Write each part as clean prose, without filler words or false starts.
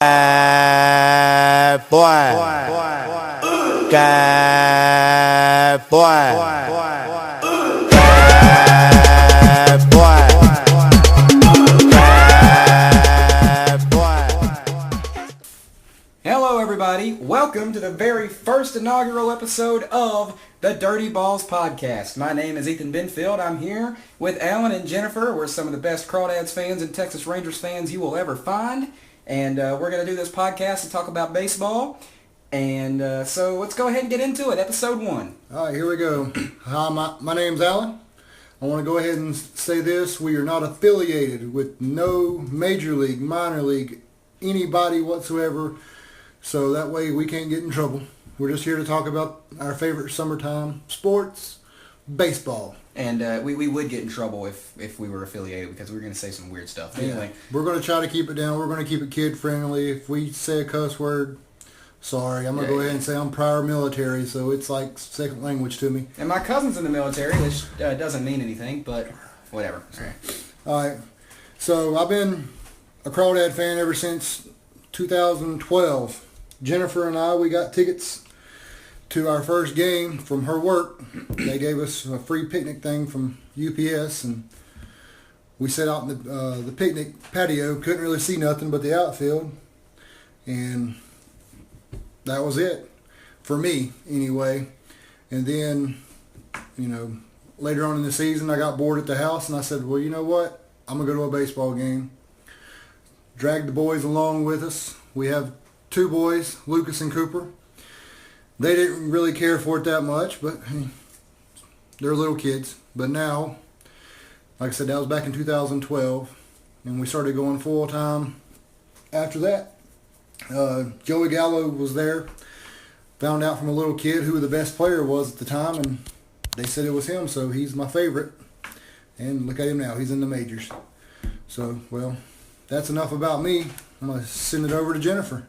Hello everybody, welcome to the very first inaugural episode of the Dirty Balls Podcast. My name is Ethan Benfield. I'm here with Alan and Jennifer. We're some of the best Crawdads fans and Texas Rangers fans you will ever find. And we're going to do this podcast to talk about baseball. And so let's go ahead and get into it. Episode 1. All right, here we go. Hi, my name's Alan. I want to go ahead and say this. We are not affiliated with no major league, minor league, anybody whatsoever. So that way we can't get in trouble. We're just here to talk about our favorite summertime sports, baseball. And we would get in trouble if we were affiliated because we were going to say some weird stuff. Anyway. Yeah. We're going to try to keep it down. We're going to keep it kid-friendly. If we say a cuss word, sorry. I'm going to go ahead and say I'm prior military, so it's like second language to me. And my cousin's in the military, which doesn't mean anything, but whatever. All right. So I've been a Crawdad fan ever since 2012. Jennifer and I, we got tickets to our first game from her work. They gave us a free picnic thing from UPS, and we sat out in the picnic patio. Couldn't really see nothing but the outfield, and that was it for me anyway. And then, later on in the season, I got bored at the house, and I said, well, you know what? I'm going to go to a baseball game. Dragged the boys along with us. We have 2 boys, Lucas and Cooper. They didn't really care for it that much, but hey, they're little kids. But now, like I said, that was back in 2012, and we started going full time after that. Joey Gallo was there. Found out from a little kid who the best player was at the time, and they said it was him, so he's my favorite. And look at him now, he's in the majors. So, well, that's enough about me. I'm going to send it over to Jennifer.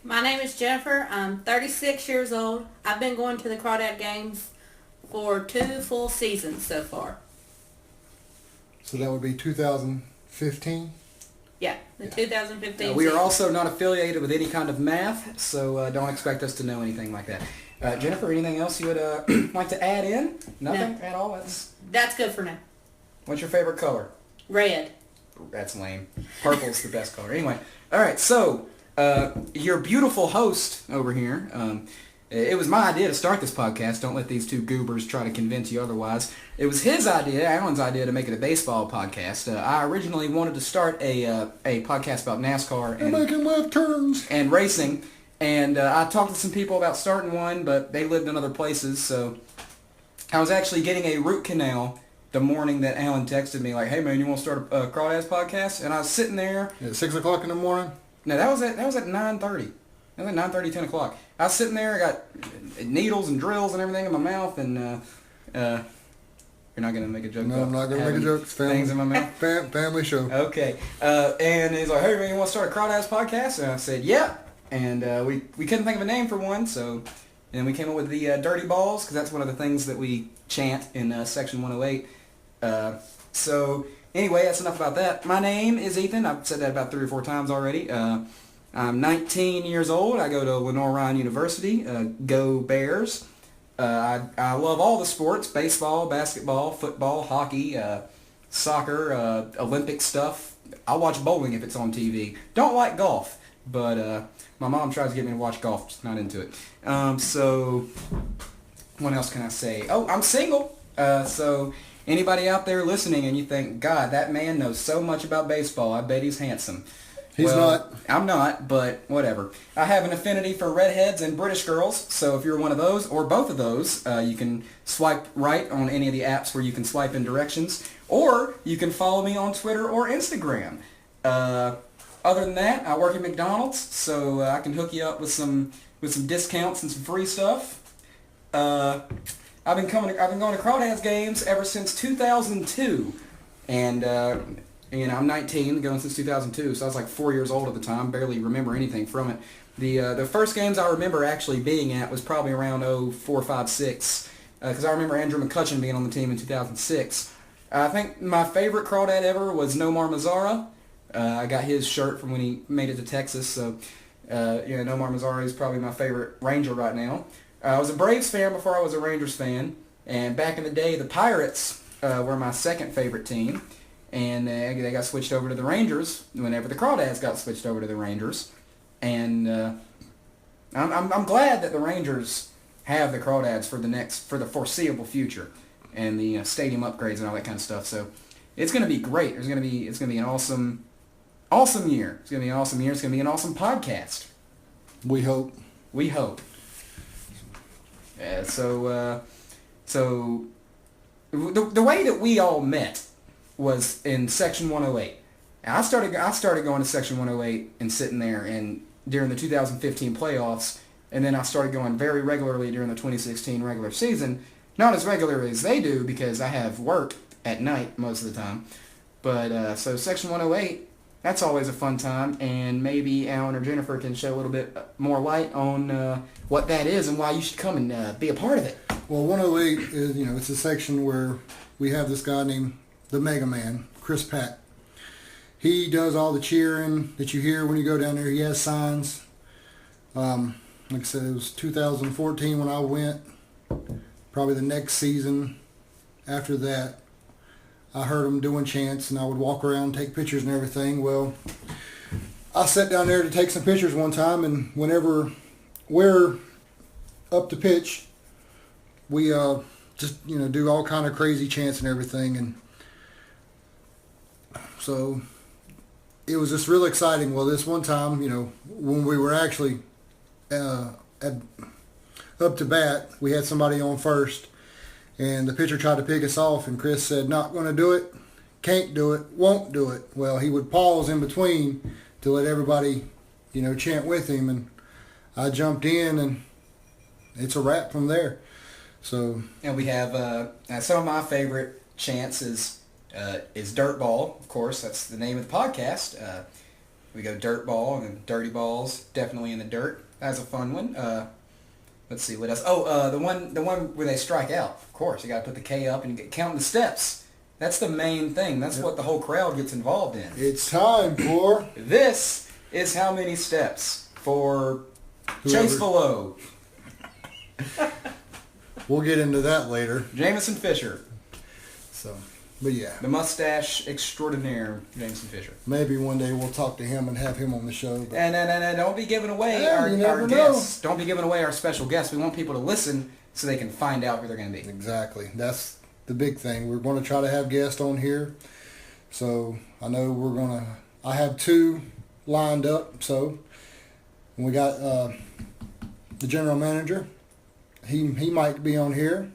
My name is Jennifer. I'm 36 years old. I've been going to the Crawdad games for 2 full seasons so far. So that would be 2015? Yeah, the 2015 We are season. also not affiliated with any kind of math, so don't expect us to know anything like that. Jennifer, anything else you would like to add in? Nothing at all? That's good for now. What's your favorite color? Red. That's lame. Purple's the best color. Anyway, all right, so your beautiful host over here, it was my idea to start this podcast. Don't let these 2 goobers try to convince you otherwise. It was his idea, Alan's idea, to make it a baseball podcast. I originally wanted to start a podcast about NASCAR and making left turns and racing, and I talked to some people about starting one, but they lived in other places, so I was actually getting a root canal the morning that Alan texted me, like, hey man, you want to start a Crawdads podcast? And I was sitting there at 6 o'clock in the morning. No, that was at 9:30. That was at 9:30, 10 o'clock. I was sitting there, I got needles and drills and everything in my mouth, and you're not gonna make a joke. No, I'm not gonna make a joke. It's family, things in my mouth. Family show. Okay. And he's like, hey man, you want to start a Crawdads podcast? And I said, yeah. And we couldn't think of a name for one, so then we came up with the Dirty Balls, because that's one of the things that we chant in Section 108. So anyway, that's enough about that. My name is Ethan. I've said that about 3 or 4 times already. I'm 19 years old. I go to Lenoir-Rhyne University. Go Bears. I love all the sports: baseball, basketball, football, hockey, soccer, Olympic stuff. I'll watch bowling if it's on TV. Don't like golf, but my mom tries to get me to watch golf. Just not into it. So what else can I say? Oh, I'm single. So anybody out there listening and you think, God, that man knows so much about baseball, I bet he's handsome. He's not. I'm not, but whatever. I have an affinity for redheads and British girls, so if you're one of those, or both of those, you can swipe right on any of the apps where you can swipe in directions, or you can follow me on Twitter or Instagram. Other than that, I work at McDonald's, so I can hook you up with some discounts and some free stuff. I've been going to Crawdads games ever since 2002, and I'm 19, going since 2002, so I was like 4 years old at the time, barely remember anything from it. The first games I remember actually being at was probably around 04, 05, 06, because I remember Andrew McCutcheon being on the team in 2006. I think my favorite Crawdad ever was Nomar Mazara. I got his shirt from when he made it to Texas. So, Nomar Mazara is probably my favorite Ranger right now. I was a Braves fan before I was a Rangers fan. And back in the day, the Pirates were my second favorite team. And they got switched over to the Rangers whenever the Crawdads got switched over to the Rangers. And I'm glad that the Rangers have the Crawdads for the foreseeable future, and the stadium upgrades and all that kind of stuff. So it's going to be great. It's going to be an awesome year. It's going to be an awesome year. It's going to be an awesome podcast. We hope. We hope. So the way that we all met was in Section 108. And I started going to Section 108 and sitting there and during the 2015 playoffs, and then I started going very regularly during the 2016 regular season. Not as regularly as they do because I have work at night most of the time. But so Section 108, that's always a fun time, and maybe Alan or Jennifer can shed a little bit more light on what that is and why you should come and be a part of it. Well, 108 is, it's a section where we have this guy named the Mega Man, Chris Pack. He does all the cheering that you hear when you go down there. He has signs. Like I said, it was 2014 when I went. Probably the next season after that, I heard him doing chants, and I would walk around, take pictures and everything. Well, I sat down there to take some pictures one time, and whenever we're up to pitch, we just do all kind of crazy chants and everything, and so it was just real exciting. Well, this one time, when we were actually up to bat, we had somebody on first, and the pitcher tried to pick us off, and Chris said, "Not going to do it, can't do it, won't do it." Well, he would pause in between to let everybody, chant with him, and I jumped in, and it's a wrap from there. So, and we have some of my favorite chants is Dirtball, of course. That's the name of the podcast. We go Dirtball and then Dirty Balls, definitely in the dirt. That's a fun one. Let's see what else. Oh, the one where they strike out. Of course, you got to put the K up and you get counting the steps. That's the main thing. That's what the whole crowd gets involved in. It's time for This is how many steps for Chase Below. We'll get into that later. Jameson Fisher. So, but yeah. The mustache extraordinaire, Jameson Fisher. Maybe one day we'll talk to him and have him on the show. But... And don't be giving away our guests. Don't be giving away our special guests. We want people to listen so they can find out who they're going to be. Exactly. That's the big thing. We're going to try to have guests on here. So I know I have 2 lined up. So we got the general manager. He might be on here.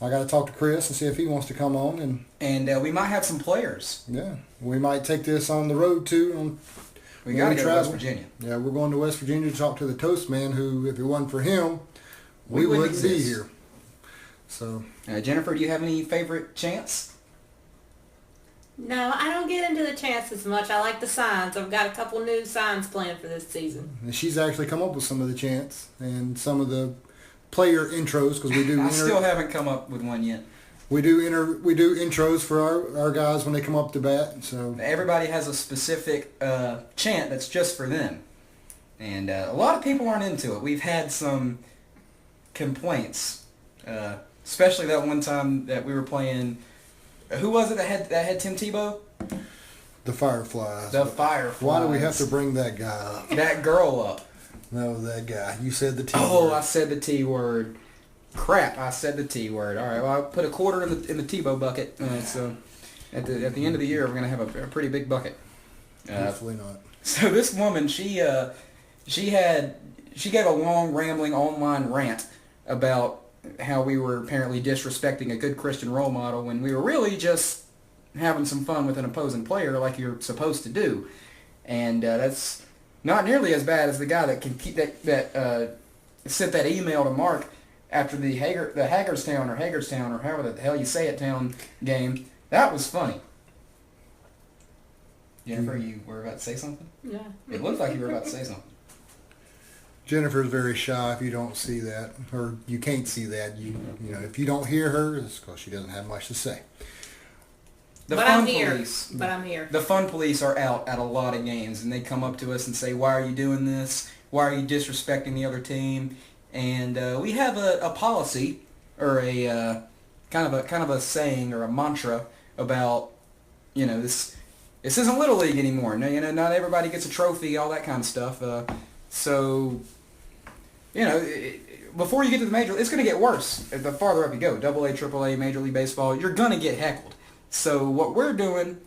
I got to talk to Chris and see if he wants to come on, and we might have some players. Yeah, we might take this on the road too. We got to go to West Virginia. Yeah, we're going to West Virginia to talk to the Toast Man, who, if it wasn't for him, we wouldn't be here. So, Jennifer, do you have any favorite chants? No, I don't get into the chants as much. I like the signs. I've got a couple new signs planned for this season. And she's actually come up with some of the chants and some of the player intros, because we do. I still haven't come up with one yet. We do intros for our guys when they come up to bat. So everybody has a specific chant that's just for them, and a lot of people aren't into it. We've had some complaints, especially that one time that we were playing. Who was it that had Tim Tebow? The Fireflies. The Fireflies. Why do we have to bring that guy up? That girl up. No, that guy. You said the T word. Oh, I said the T word. Crap, I said the T word. All right, well, I'll put a quarter in the Tebow bucket. So at the end of the year, we're going to have a pretty big bucket. Hopefully not. So this woman, she gave a long, rambling online rant about how we were apparently disrespecting a good Christian role model when we were really just having some fun with an opposing player like you're supposed to do. And that's not nearly as bad as the guy that can keep that sent that email to Mark after the Hagerstown or however the hell you say it town game. That was funny. Jennifer, you were about to say something? Yeah. It looked like you were about to say something. Jennifer's very shy if you don't see that, or you can't see that. You know, if you don't hear her, it's because she doesn't have much to say. The But fun I'm here. police. But I'm here. The fun police are out at a lot of games, and they come up to us and say, "Why are you doing this? Why are you disrespecting the other team?" And we have a policy or a kind of a saying or a mantra about this. This isn't Little League anymore. No, not everybody gets a trophy, all that kind of stuff. So before you get to the major, it's going to get worse the farther up you go. AA, AAA, Major League Baseball, you're going to get heckled. So what we're doing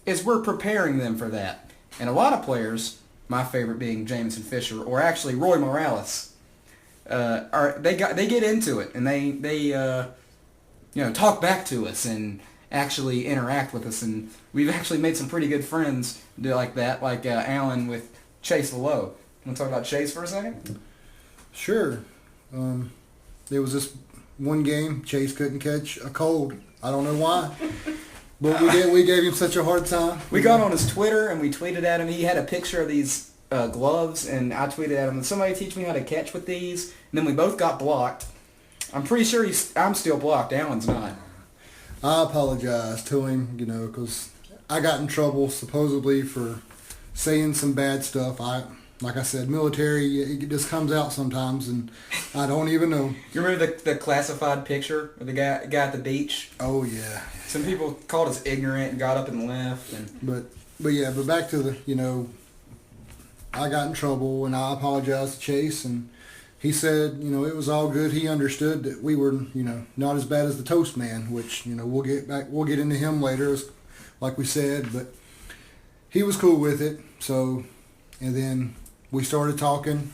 is we're preparing them for that. And a lot of players, my favorite being Jameson Fisher, or actually Roy Morales, they get into it and they talk back to us and actually interact with us. And we've actually made some pretty good friends like that, like Alan with Chase Lowe. Want to talk about Chase for a second? Sure. There was this one game Chase couldn't catch a cold. I don't know why, but we gave him such a hard time. We got on his Twitter and we tweeted at him. He had a picture of these gloves, and I tweeted at him, "Somebody teach me how to catch with these." And then we both got blocked. I'm pretty sure I'm still blocked. Alan's not. I apologize to him, because I got in trouble supposedly for saying some bad stuff. Like I said, military, it just comes out sometimes, and I don't even know. You remember the classified picture of the guy at the beach? Oh, yeah. Some people called us ignorant and got up and left. But back to the, I got in trouble, and I apologized to Chase, and he said, it was all good. He understood that we were, not as bad as the Toast Man, which, we'll get into him later, like we said, but he was cool with it. So, and then we started talking,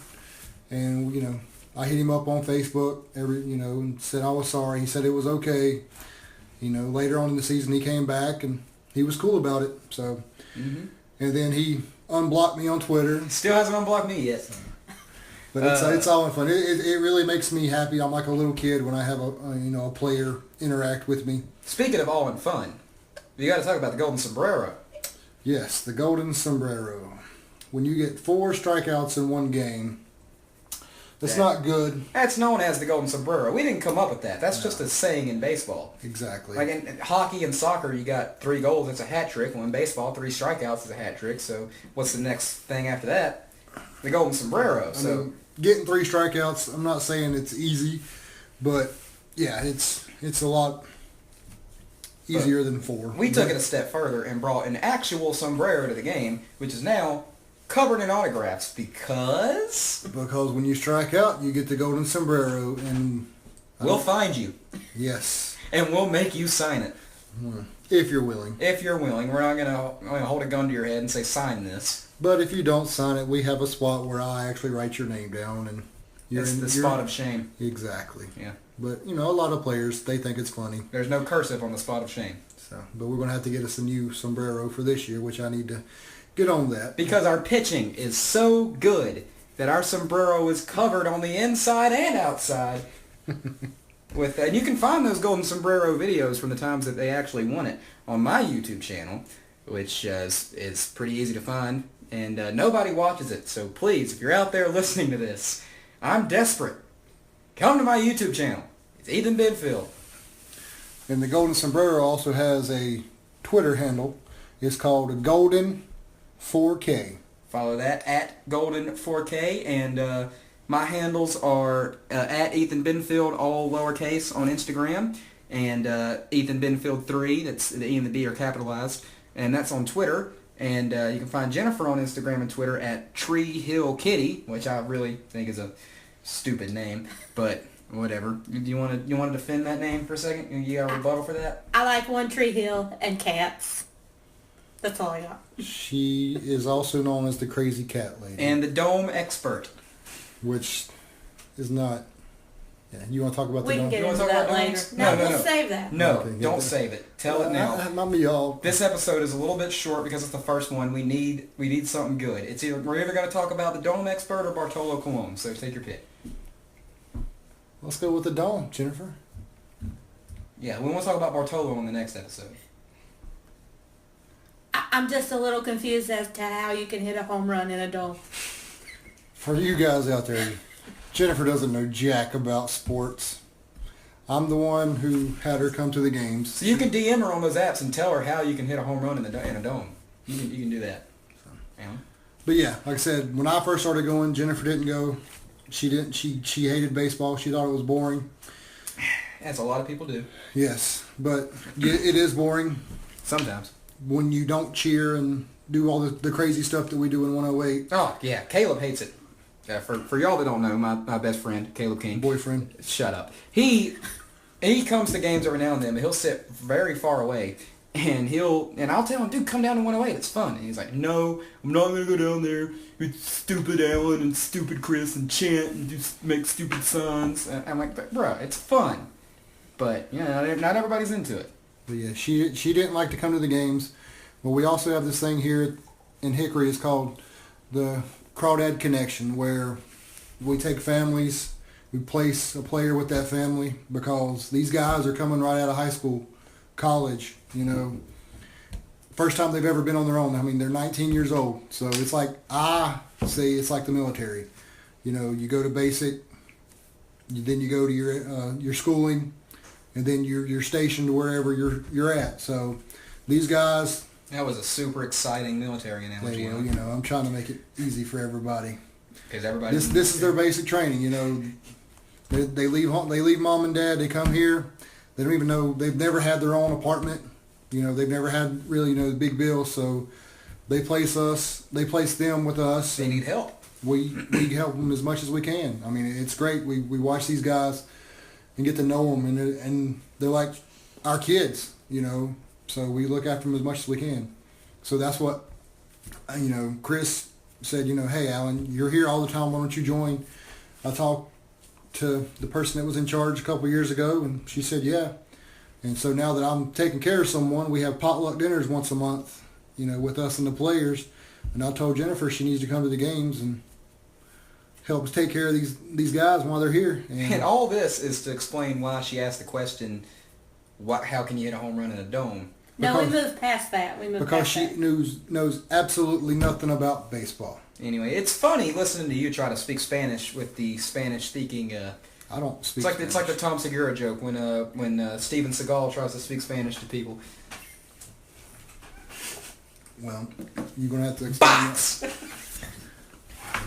and I hit him up on Facebook and said I was sorry. He said it was okay. Later on in the season he came back and he was cool about it. So, and then he unblocked me on Twitter. Still hasn't unblocked me yet. But it's all in fun. It really makes me happy. I'm like a little kid when I have a player interact with me. Speaking of all in fun, you got to talk about the Golden Sombrero. Yes, the Golden Sombrero. When you get 4 strikeouts in one game, that's not good. That's known as the Golden Sombrero. We didn't come up with that. That's just a saying in baseball. Exactly. Like in hockey and soccer, you got 3 goals, it's a hat trick. Well, in baseball, 3 strikeouts is a hat trick. So what's the next thing after that? The Golden Sombrero. I mean, getting 3 strikeouts, I'm not saying it's easy, but yeah, it's a lot easier than 4. We took it a step further and brought an actual sombrero to the game, which is now covered in autographs because when you strike out, you get the Golden Sombrero, and we'll find you. Yes. And we'll make you sign it. If you're willing. If you're willing. We're not going to hold a gun to your head and say, sign this. But if you don't sign it, we have a spot where I actually write your name down, and it's the spot of shame. Exactly. Yeah. But, a lot of players, they think it's funny. There's no cursive on the spot of shame. But we're going to have to get us a new sombrero for this year, which I need to get on that. Because our pitching is so good that our sombrero is covered on the inside and outside. And you can find those Golden Sombrero videos from the times that they actually won it on my YouTube channel, which is pretty easy to find. And nobody watches it. So please, if you're out there listening to this, I'm desperate. Come to my YouTube channel. It's Ethan Benfield. And the Golden Sombrero also has a Twitter handle. It's called Golden 4K. Follow that at Golden4K, and my handles are at Ethan Benfield, all lowercase on Instagram, and Ethan Benfield 3. That's the E and the B are capitalized, and that's on Twitter. And you can find Jennifer on Instagram and Twitter at Tree Hill Kitty, which I really think is a stupid name, but whatever. You want to defend that name for a second? You got a rebuttal for that? I like One Tree Hill and cats. That's all I got. She is also known as the Crazy Cat Lady. And the Dome Expert. Which is not... Yeah, you want to talk about We the can Dome? get into that later. No, we'll save that. No, Okay, don't save it. Tell it now. Y'all. This episode is a little bit short because it's the first one. We need something good. We're either going to talk about the Dome Expert or Bartolo Colon. So take your pick. Let's go with the Dome, Jennifer. Yeah, we want to talk about Bartolo on the next episode. I'm just a little confused as to how you can hit a home run in a dome. For you guys out there, Jennifer doesn't know jack about sports. I'm the one who had her come to the games. So you can DM her on those apps and tell her how you can hit a home run in a dome. You can do that. Yeah. But yeah, like I said, when I first started going, Jennifer didn't go. She didn't. She hated baseball. She thought it was boring. As a lot of people do. Yes, but it is boring Sometimes. when you don't cheer and do all the crazy stuff that we do in 108. Oh, yeah. Caleb hates it. For y'all that don't know, my best friend, Caleb King. Boyfriend. Shut up. He comes to games every now and then, but he'll sit very far away. And I'll tell him, dude, come down to 108. It's fun. And he's like, no, I'm not going to go down there with stupid Alan and stupid Chris and chant and make stupid signs. And I'm like, bro, it's fun. But, you know, not everybody's into it. But yeah, she didn't like to come to the games. But we also have this thing here in Hickory. It's called the Crawdad Connection, where we take families, we place a player with that family, because these guys are coming right out of high school, college, you know, first time they've ever been on their own. I mean, they're 19 years old. So it's like, it's like the military. You know, you go to basic, then you go to your schooling, and then you're stationed wherever you're at. So these guys, That was a super exciting military analogy. well, you know, I'm trying to make it easy for everybody. Because everybody. This is their basic training. You know, they leave home, they leave mom and dad. They come here. They don't even know. They've never had their own apartment. You know, they've never had really the big bills. So they place them with us. They need help. We help them as much as we can. I mean, it's great. We watch these guys and get to know them, and they're like our kids. You know, so we look after them as much as we can. So that's what Chris said, hey, Alan, you're here all the time. Why don't you join? I talked to the person that was in charge a couple of years ago, and she said, yeah. And so now that I'm taking care of someone, we have potluck dinners once a month, with us and the players. And I told Jennifer she needs to come to the games and help us take care of these guys while they're here. And all this is to explain why she asked the question, how can you hit a home run in a dome? No, we moved past that. Because she knows absolutely nothing about baseball. Anyway, it's funny listening to you try to speak Spanish with the Spanish-speaking. I don't speak. It's like the Tom Segura joke when Steven Seagal tries to speak Spanish to people. Well, you're gonna have to explain Box. that.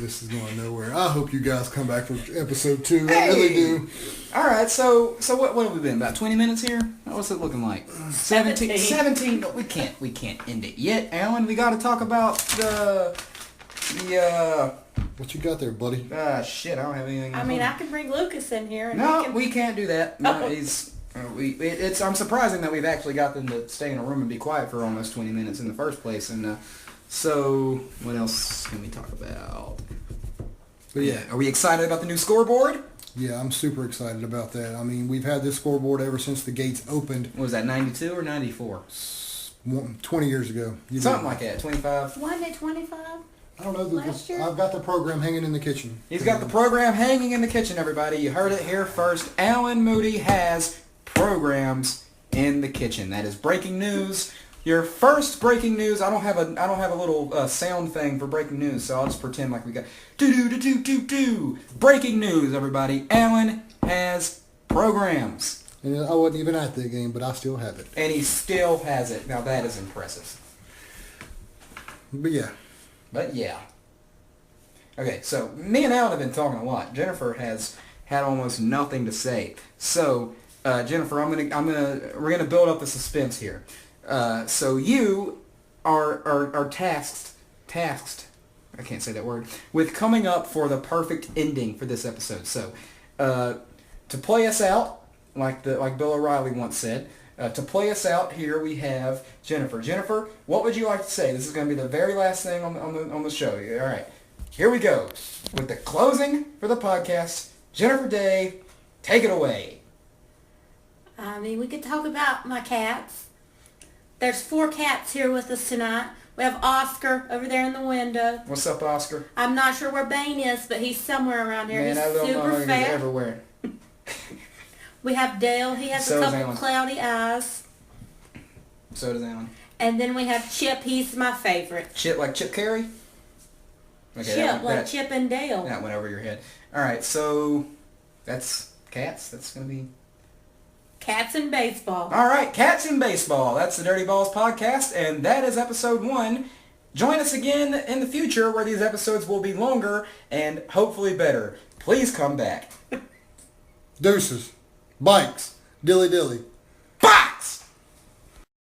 This is going nowhere. I hope you guys come back for episode 2. Hey! I really do. All right, so what have we been, about 20 minutes here? What's it looking like? 17. But we can't end it yet, Alan. We got to talk about the What you got there, buddy? shit. I don't have anything. I can bring Lucas in here. And No, we can't do that. No, I'm surprising that we've actually got them to stay in a room and be quiet for almost 20 minutes in the first place. And so, what else can we talk about? But yeah, Are we excited about the new scoreboard? yeah, I'm super excited about that. I mean, we've had this scoreboard ever since the gates opened. What was that, 92 or 94? 20 years ago. Something like that, 25. Wasn't it 25? I don't know. Last year? I've got the program hanging in the kitchen. He's got the program hanging in the kitchen, everybody. You heard it here first. Alan Moody has programs in the kitchen. That is breaking news. Your first breaking news. I don't have a little sound thing for breaking news, so I'll just pretend like we got do. Breaking news, everybody. Alan has programs. And I wasn't even at that game, but I still have it. And he still has it. Now that is impressive. But yeah. Okay, so me and Alan have been talking a lot. Jennifer has had almost nothing to say. So, Jennifer, we're gonna build up the suspense here. So you are tasked. I can't say that word, with coming up for the perfect ending for this episode. So, to play us out, like Bill O'Reilly once said, to play us out here we have Jennifer. Jennifer, what would you like to say? This is going to be the very last thing on the show. All right, here we go with the closing for the podcast. Jennifer Day, take it away. We could talk about my cats. There's 4 cats here with us tonight. We have Oscar over there in the window. What's up, Oscar? I'm not sure where Bane is, but he's somewhere around here. Man, I He's don't know super he's fat. everywhere. We have Dale. He has So a does couple Alan. cloudy eyes. So does Alan. And then we have Chip. He's my favorite. Chip like Chip Carey? Okay, Chip, like Chip and Dale. That went over your head. All right, so that's cats. That's going to be Cats and Baseball. All right, Cats in Baseball. That's the Dirty Balls podcast, and that is episode 1. Join us again in the future where these episodes will be longer and hopefully better. Please come back. Deuces. Bikes. Dilly dilly.